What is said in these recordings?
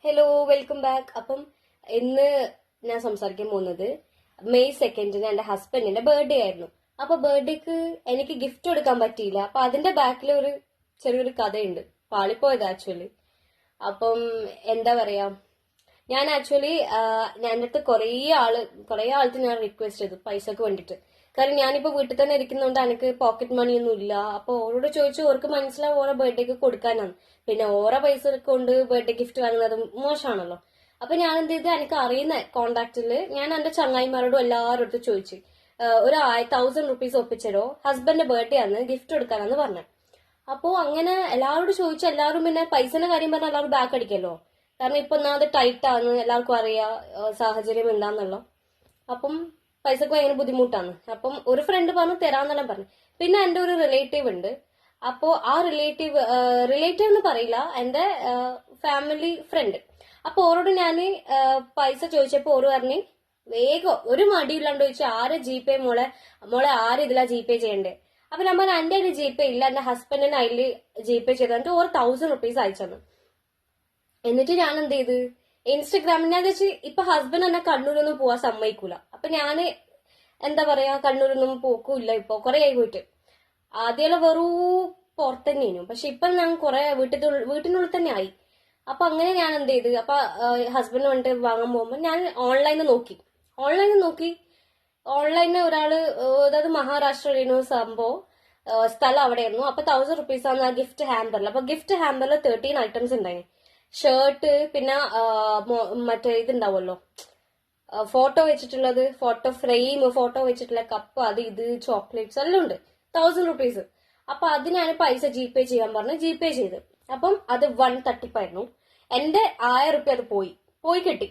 Hello, welcome back. അപ്പം ഇന്ന് ഞാൻ സംസാരിക്കാൻ പോകുന്നത് മെയ് 2 എന്റെ ഹസ്ബൻഡിന്റെ ബർത്ത്ഡേ ആയിരുന്നു. അപ്പൊ ബർത്ത്ഡേക്ക് എനിക്ക് ഗിഫ്റ്റ് കൊടുക്കാൻ പറ്റിയില്ല. അപ്പൊ അതിന്റെ ബാക്കിൽ ഒരു ചെറിയൊരു കഥയുണ്ട്. പാളിപ്പോയത് ആക്ച്വലി. അപ്പം എന്താ പറയാ, ഞാൻ ആക്ച്വലി ഞാൻ എൻ്റെ അടുത്ത് കുറേ ആൾക്ക് ഞാൻ റിക്വസ്റ്റ് ചെയ്തു പൈസക്ക് വേണ്ടിട്ട്. കാരണം ഞാനിപ്പോ വീട്ടിൽ തന്നെ ഇരിക്കുന്നതുകൊണ്ട് എനിക്ക് പോക്കറ്റ് മണി ഒന്നും ഇല്ല. അപ്പൊ ഓരോട് ചോദിച്ചു ഓർക്ക് മനസ്സിലാവും ഓരോ ബർത്ത്ഡേക്ക് കൊടുക്കാനാണ്. പിന്നെ ഓരോ പൈസ കൊണ്ട് ബർത്ത്ഡേ ഗിഫ്റ്റ് വാങ്ങുന്നത് മോശമാണല്ലോ. അപ്പൊ ഞാൻ എന്ത് ചെയ്ത് എനിക്ക് അറിയുന്ന കോണ്ടാക്റ്റില് ഞാൻ എന്റെ ചങ്ങായിമാരോടും എല്ലാവരും അടുത്ത് ചോദിച്ചു, ഒരു 1000 റുപ്പീസ് ഒപ്പിച്ചരോ, ഹസ്ബൻഡിന്റെ ബർത്ത്ഡേ ആണ്, ഗിഫ്റ്റ് കൊടുക്കാനാന്ന് പറഞ്ഞു. അപ്പോ അങ്ങനെ എല്ലാവരോടും ചോദിച്ചു. എല്ലാവരും പിന്നെ പൈസന്റെ കാര്യം പറഞ്ഞാൽ എല്ലാവരും ബാക്ക് അടിക്കല്ലോ. കാരണം ഇപ്പൊ ഒന്നാമത് ടൈറ്റ് ആണ്, എല്ലാവർക്കും അറിയാം സാഹചര്യം എന്താന്നല്ലോ. അപ്പം പൈസക്ക് ഭയങ്കര ബുദ്ധിമുട്ടാണ്. അപ്പം ഒരു ഫ്രണ്ട് പറഞ്ഞു തരാന്നെല്ലാം പറഞ്ഞു. പിന്നെ എന്റെ ഒരു റിലേറ്റീവ് ഉണ്ട്. അപ്പോ ആ റിലേറ്റീവ് എന്ന് പറയില്ല, എന്റെ ഫാമിലി ഫ്രണ്ട്. അപ്പൊ ഓരോട് ഞാൻ പൈസ ചോദിച്ചപ്പോ ഓര് പറഞ്ഞു വേഗം ഒരു മടിയില്ലാണ്ട് ചോദിച്ചു, ആരെ ജിപേ മോളെ മോളെ ആര് ഇതിലാ ജിപേ ചെയ്യണ്ടേ. അപ്പൊ ഞാൻ പറഞ്ഞു എന്റെ അതിൽ ജിപേ ഇല്ല, എന്റെ ഹസ്ബൻഡിന് അതിൽ ജിപേ ചെയ്തിട്ട് ഒരു 1000 റുപ്പീസ് അയച്ചു. എന്നിട്ട് ഞാൻ എന്ത് ചെയ്ത് ഇൻസ്റ്റഗ്രാമിൽ ഞാൻ വെച്ച് ഇപ്പൊ ഹസ്ബൻഡ് എന്നെ കണ്ണൂരൊന്നും പോവാൻ സമ്മതിക്കൂല. അപ്പൊ ഞാന് എന്താ പറയാ, കണ്ണൂരൊന്നും പോക്കൂല്ല. ഇപ്പൊ കുറെ ആയി പോയിട്ട്. ആദ്യമല്ല വെറൂ പുറത്തന്നെയായിരുന്നു. പക്ഷെ ഇപ്പൊ ഞാൻ കുറെ വീട്ടിനുള്ളിൽ തന്നെ ആയി. അപ്പൊ അങ്ങനെ ഞാൻ എന്ത് ചെയ്ത്, അപ്പൊ ഹസ്ബൻഡ് വന്നിട്ട് വാങ്ങാൻ പോകുമ്പോ ഞാൻ ഓൺലൈനിൽ ഒരാള്, അതായത് മഹാരാഷ്ട്രയിലായിരുന്നു സംഭവം, സ്ഥലം അവിടെയായിരുന്നു. അപ്പൊ 1000 റുപ്പീസ് ആണ് ആ ഗിഫ്റ്റ് ഹാമ്പറിൽ. അപ്പൊ ഗിഫ്റ്റ് ഹാമ്പറിൽ 13 ഐറ്റംസ് ഉണ്ടായി. ഷർട്ട്, പിന്നെ മറ്റേ ഇതുണ്ടാവുമല്ലോ ഫോട്ടോ വെച്ചിട്ടുള്ളത്, ഫോട്ടോ ഫ്രെയിം, ഫോട്ടോ വെച്ചിട്ടുള്ള കപ്പ്, അത് ഇത് ചോക്ലേറ്റ്സ് എല്ലാം ഉണ്ട്. 1000 റുപ്പീസ്. അപ്പൊ അത് ഞാൻ പൈസ ജിപേ ചെയ്യാൻ പറഞ്ഞു, ജിപേ ചെയ്ത്. അപ്പം അത് 1 തട്ടിപ്പായിരുന്നു. എന്റെ 1000 റുപ്യ അത് പോയി കിട്ടി.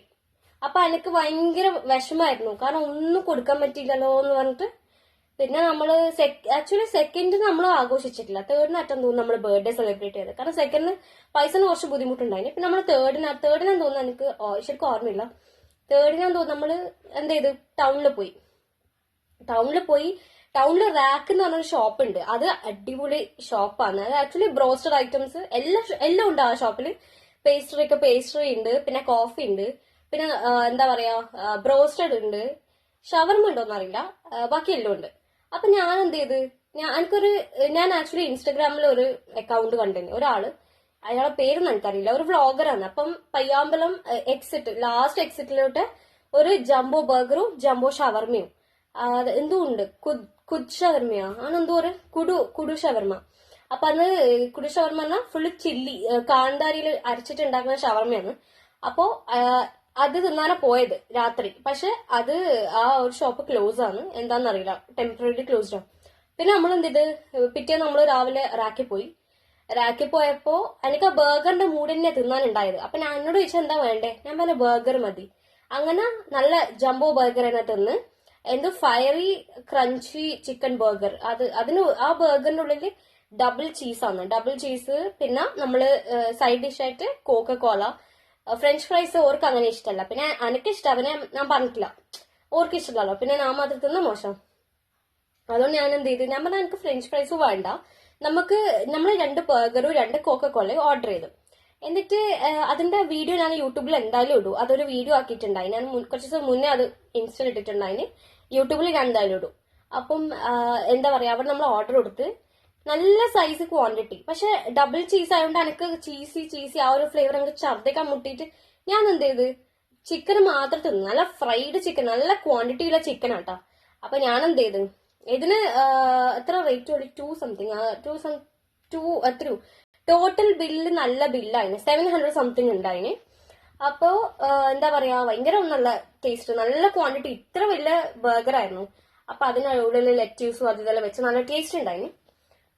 അപ്പൊ എനിക്ക് ഭയങ്കര വിഷമായിരുന്നു. കാരണം ഒന്നും കൊടുക്കാൻ പറ്റിയില്ലല്ലോ എന്ന് പറഞ്ഞിട്ട്. പിന്നെ നമ്മള് ആക്ച്വലി സെക്കൻഡിന് നമ്മൾ ആഘോഷിച്ചിട്ടില്ല. തേർഡിന് അറ്റം തോന്നുന്നു നമ്മൾ ബർത്ത്ഡേ സെലിബ്രേറ്റ് ചെയ്തത്. കാരണം സെക്കൻഡിന് പൈസന് കുറച്ച് ബുദ്ധിമുട്ടുണ്ടായിരുന്നു. പിന്നെ നമ്മൾ തേർഡിനാന്ന് തോന്നുന്നു, എനിക്ക് ശരിക്കും ഓർമ്മയില്ല. തേർഡിനാന്ന് തോന്നുന്നു നമ്മള് എന്ത് ചെയ്ത് ടൗണിൽ റാക്ക് എന്ന് പറഞ്ഞൊരു ഷോപ്പ് ഉണ്ട്. അത് അടിപൊളി ഷോപ്പാണ്. അത് ആക്ച്വലി ബ്രോസ്റ്റഡ് ഐറ്റംസ് എല്ലാം ഉണ്ട് ആ ഷോപ്പിൽ. പേസ്ട്രി ഉണ്ട്, പിന്നെ കോഫി ഉണ്ട്, പിന്നെ എന്താ പറയാ ബ്രോസ്റ്റഡ് ഉണ്ട്, ഷവർമ ഉണ്ടോന്ന് അറിയില്ല, ബാക്കി എല്ലാം ഉണ്ട്. അപ്പൊ ഞാൻ എന്ത് ചെയ്ത്, ഞാൻ ആക്ച്വലി ഇൻസ്റ്റഗ്രാമിൽ ഒരു അക്കൗണ്ട് കണ്ടിരുന്നു. ഒരാള്, അയാളെ പേരൊന്നും എനിക്കറിയില്ല, ഒരു വ്ളോഗറാണ്. അപ്പം പയ്യാമ്പലം ലാസ്റ്റ് എക്സിറ്റിലോട്ട് ഒരു ജംബോ ബർഗറും ജംബോ ഷവർമയും എന്തോ ഉണ്ട്, കുഡ് ഷവർമയോ ആണ്, എന്തോ ഒരു കുടു ഷവർമ. അപ്പൊ അന്ന് കുടു ഷവർമ പറഞ്ഞാൽ ഫുള്ള് ചില്ലി കാന്താരിയിൽ അരച്ചിട്ടുണ്ടാക്കുന്ന ഷവർമയാണ്. അപ്പോ അത് തിന്നാനാ പോയത് രാത്രി. പക്ഷെ അത് ആ ഒരു ഷോപ്പ് ക്ലോസ് ആണ്, എന്താണെന്നറിയില്ല, ടെമ്പററി ക്ലോസ്ഡ് ആണ്. പിന്നെ നമ്മൾ എന്ത് ചെയ്ത്, പിറ്റേന്ന് നമ്മൾ രാവിലെ റാക്കിൽ പോയപ്പോ എനിക്ക് ആ ബർഗറിന്റെ മൂഡ് തന്നെ തിന്നാനുണ്ടായത്. അപ്പൊ ഞാൻ എന്നോട് ചോദിച്ചാൽ എന്താ വേണ്ടേ, ഞാൻ പറഞ്ഞ ബർഗർ മതി. അങ്ങനെ നല്ല ജംബോ ബർഗർ തന്നെ തിന്ന്. എന്തോ ഫയറി ക്രഞ്ചി ചിക്കൻ ബർഗർ. ആ ബർഗറിന്റെ ഉള്ളിൽ ഡബിൾ ചീസ്, പിന്നെ നമ്മള് സൈഡ് ഡിഷ് ആയിട്ട് കോക്കക്കോള, ഫ്രഞ്ച് ഫ്രൈസ് ഓർക്ക് അങ്ങനെ ഇഷ്ടമല്ല. പിന്നെ എനിക്ക് ഇഷ്ടം, അവനെ ഞാൻ പറഞ്ഞിട്ടില്ല, ഓർക്ക് ഇഷ്ടമല്ലോ. പിന്നെ ഞാൻ മാത്രം തിന്ന മോശം. അതുകൊണ്ട് ഞാൻ എന്ത് ചെയ്തു, ഞാൻ പറഞ്ഞാൽ എനിക്ക് ഫ്രഞ്ച് ഫ്രൈസ് വേണ്ട, നമ്മൾ 2 ബർഗറും 2 കോക്കക്കോളയും ഓർഡർ ചെയ്തു. എന്നിട്ട് അതിന്റെ വീഡിയോ ഞാൻ യൂട്യൂബിൽ എന്തായാലും ഇടും. അതൊരു വീഡിയോ ആക്കിയിട്ടുണ്ടായി. ഞാൻ കുറച്ച് ദിവസം മുന്നേ അത് ഇൻസ്റ്റയിൽ ഇട്ടിട്ടുണ്ടായിന്. യൂട്യൂബിൽ ഞാൻ എന്തായാലും ഇടും. അപ്പം എന്താ പറയാ, അവിടെ നമ്മൾ ഓർഡർ കൊടുത്ത് നല്ല സൈസ് ക്വാണ്ടിറ്റി. പക്ഷെ ഡബിൾ ചീസ് ആയതുകൊണ്ട് എനിക്ക് ചീസി ആ ഒരു ഫ്ലേവർ എനിക്ക് ഛർദ്ദിക്കാൻ മുട്ടിയിട്ട് ഞാൻ എന്ത് ചെയ്ത്, ചിക്കൻ മാത്രം തിന്നു. നല്ല ഫ്രൈഡ് ചിക്കൻ, നല്ല ക്വാണ്ടിറ്റിയുള്ള ചിക്കൻ ആട്ടോ. അപ്പൊ ഞാൻ എന്ത് ചെയ്ത്, ഇതിന് എത്ര റേറ്റ്, 2 സംതിങ്, എത്രയോ ടോട്ടൽ ബില്ല്, നല്ല ബില്ലായിന് 700 സംതിങ് ഉണ്ടായിന്. അപ്പോ എന്താ പറയാ, ഭയങ്കര നല്ല ടേസ്റ്റ്, നല്ല ക്വാണ്ടിറ്റി, ഇത്ര വലിയ ബർഗർ ആയിരുന്നു. അപ്പൊ അതിനുള്ളിൽ ലെറ്റ്യൂസും അത് ഇതെല്ലാം വെച്ച് നല്ല ടേസ്റ്റ് ഉണ്ടായിന്.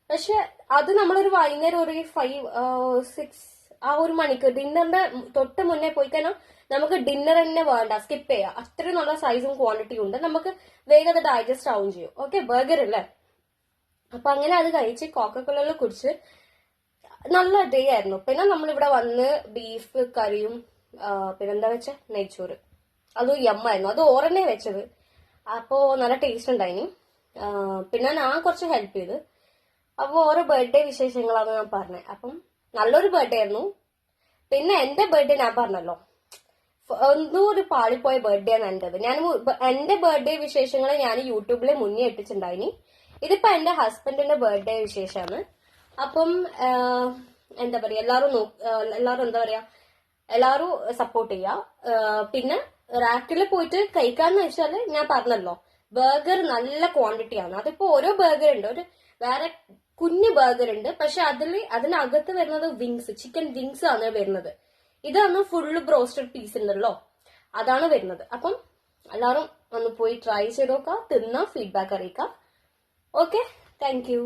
പക്ഷെ അത് നമ്മളൊരു വൈകുന്നേരം ഒരു 5-6 ആ ഒരു മണിക്ക് ഡിന്നറിന്റെ തൊട്ട് മുന്നേ പോയി കഴിഞ്ഞാൽ നമുക്ക് ഡിന്നർ തന്നെ വേണ്ട, സ്കിപ്പ് ചെയ്യാം. അത്രയും നല്ല സൈസും ക്വാണ്ടിറ്റിയും ഉണ്ട്, നമുക്ക് വേഗം അത് ഡൈജസ്റ്റ് ആവും ചെയ്യും. ഓക്കെ, ബർഗർ അല്ലേ. അപ്പൊ അങ്ങനെ അത് കഴിച്ച് കോക്കക്കോള കുടിച്ച് നല്ല ഡേ ആയിരുന്നു. പിന്നെ നമ്മളിവിടെ വന്ന് ബീഫ് കറിയും പിന്നെന്താ വെച്ച നെയ്ച്ചോറ്, അതും യമ്മായിരുന്നു. അത് ഓറന്നെ വെച്ചത്. അപ്പോ നല്ല ടേസ്റ്റ് ഉണ്ടായിന്. പിന്നെ ഞാൻ കുറച്ച് ഹെൽപ്പ് ചെയ്ത്. അപ്പൊ ഓരോ ബർത്ത്ഡേ വിശേഷങ്ങളാണ് ഞാൻ പറഞ്ഞത്. അപ്പം നല്ലൊരു ബർത്ത്ഡേ ആയിരുന്നു. പിന്നെ എന്റെ ബർത്ത്ഡേ ഞാൻ പറഞ്ഞല്ലോ, എന്തോ ഒരു പാളിപ്പോയ ബർത്ത്ഡേ ആണ് എന്റേത്. ഞാൻ എന്റെ ബർത്ത്ഡേ വിശേഷങ്ങൾ ഞാൻ യൂട്യൂബിൽ മുന്നേ ഇട്ടിട്ടുണ്ടായിനി. ഇതിപ്പോ എന്റെ ഹസ്ബൻഡിന്റെ ബർത്ത്ഡേ വിശേഷമാണ്. അപ്പം എന്താ പറയാ, എല്ലാരും എന്താ പറയാ, എല്ലാരും സപ്പോർട്ട് ചെയ്യാ. പിന്നെ റാക്കിൽ പോയിട്ട് കഴിക്കാന്ന് വെച്ചാല് ഞാൻ പറഞ്ഞല്ലോ, ബർഗർ നല്ല ക്വാണ്ടിറ്റി ആണ്. അതിപ്പോ ഓരോ ബർഗർ ഉണ്ട്, ഒരു വേറെ കുഞ്ഞു ബർഗർ ഉണ്ട്, പക്ഷെ അതിനകത്ത് വരുന്നത് വിങ്സ്, ചിക്കൻ വിങ്സ് ആണ് വരുന്നത്. ഇതാണ് ഫുള്ള് ബ്രോസ്റ്റഡ് പീസ് ഉണ്ടല്ലോ, അതാണ് വരുന്നത്. അപ്പം എല്ലാവരും ഒന്ന് പോയി ട്രൈ ചെയ്ത് നോക്കാം, തിന്നാ ഫീഡ്ബാക്ക് അറിയിക്കാം. Okay, thank you.